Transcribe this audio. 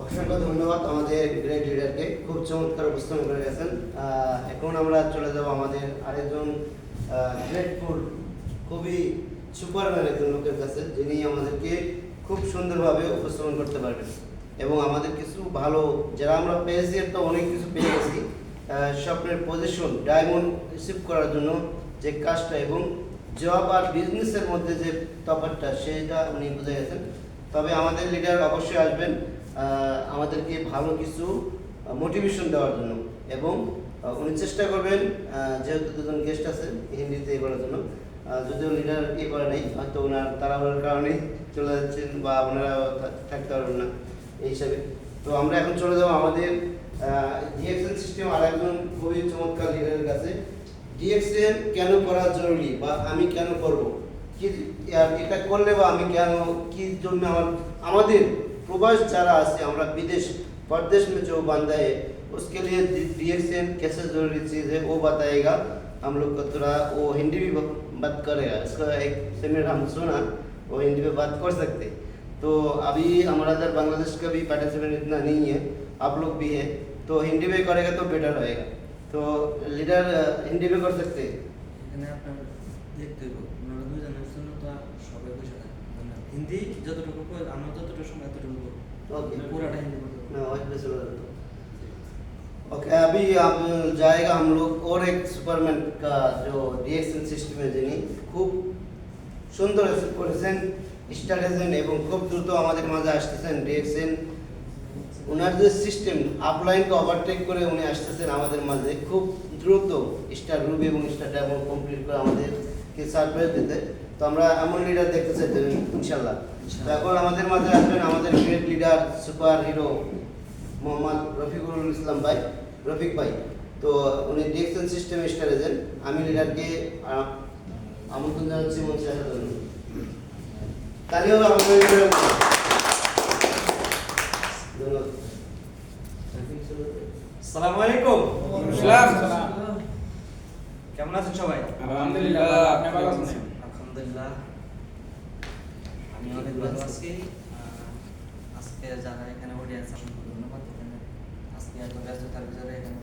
অসংখ্য ধন্যবাদ আমাদের গ্রেট লিডারকে, খুব চমৎকার উপস্থাপন করে গেছেন। এখন আমরা চলে যাব আমাদের আরেকজন গ্রেটফুল, খুবই সুপারম্যান একজন লোকের কাছে, যিনি আমাদেরকে খুব সুন্দরভাবে উপস্থাপন করতে পারবেন এবং আমাদের কিছু ভালো, যারা আমরা পেয়েছি তো অনেক কিছু পেয়ে গেছি, স্বপ্নের পজিশন ডায়মন্ড রিসিভ করার জন্য যে কাজটা এবং জব আর বিজনেসের মধ্যে যে তফাৎটা সেটা উনি বুঝে গেছেন। তবে আমাদের লিডার অবশ্যই আসবেন আমাদেরকে ভালো কিছু মোটিভেশন দেওয়ার জন্য এবং উনি চেষ্টা করবেন, যেহেতু দুজন গেস্ট আছে হিন্দিতে করার জন্য, যদিও লিডার করে নাই, হয়তো ওনার তাড়াহুড়োর কারণে চলে যাচ্ছেন বা ওনারা থাকতে পারবেন না এই হিসাবে। তো আমরা এখন চলে যাবো আমাদের ডিএক্সএন সিস্টেম আর একজন খুবই চমৎকার লিডারের কাছে। ডিএক্সএন কেন করা জরুরি বা আমি কেন করব, কি এটা করলে বা আমি কেন, কি জন্য আমাদের प्रवास যারা আছে আমরা विदेश परदेश में जो बंदा है उसके लिए डीएक्सएन कैसे जरूरी चीज़ है वो बताएगा हम लोग को। थोड़ा वो हिंदी भी बात करेगा, इसका एक सेमिनार हम सुना, वो हिंदी में बात कर सकते। तो अभी हमारा इधर बांग्लादेश का भी पार्टिसिपेंट इतना नहीं है, आप लोग भी है, तो हिंदी में करेगा तो बेटर रहेगा। तो लीडर हिंदी में कर सकते हैं। हिंदी যতটুকু আমরা যতটুকু সময় ততটুকু ओके পুরাটা হিন্দি বলতে ना वॉइस पे सुना दो। ओके अभी आप जाएगा हम लोग और एक सुपरमैन का जो रिएक्शन सिस्टम है যিনি খুব সুন্দর করেছেন স্ট্র্যাটেজি এবং খুব দ্রুত আমাদের মাঝে আসতেছেন। রিএক্শন ওনার যে সিস্টেম আপলাইনকে ওভারটেক করে উনি আসতেছেন আমাদের মাঝে খুব দ্রুত স্টার রুবি এবং স্টার ডায়মন্ড কমপ্লিট করে আমাদেরকে সারপ্রাইজ দিতে। তো আমরা এমন লিডার দেখতে চাই ইনশাল্লাহ। তো এখন আমাদের মাঝে আসবেন আমাদের great leader superhero Mohammad Rafiqul Islam ভাই, রফিক ভাই। তো উনি ডিএক্সএন সিস্টেম স্টার এজেন্ট। আমি লিডারকে আমন্ত্রণ জানাচ্ছি মঞ্চে আসার জন্য। তালিও আমাদের আসসালামু আলাইকুম। কেমন আছেন সবাই? আলহামদুলিল্লাহ, আপনি ভালো আছেন? আলহামদুলিল্লাহ আমি অনেক ভালো আছি। আজকে যারা এখানে অডিয়েন্স, ধন্যবাদ। আজকে এত ব্যস্ততার ভিতরে এখানে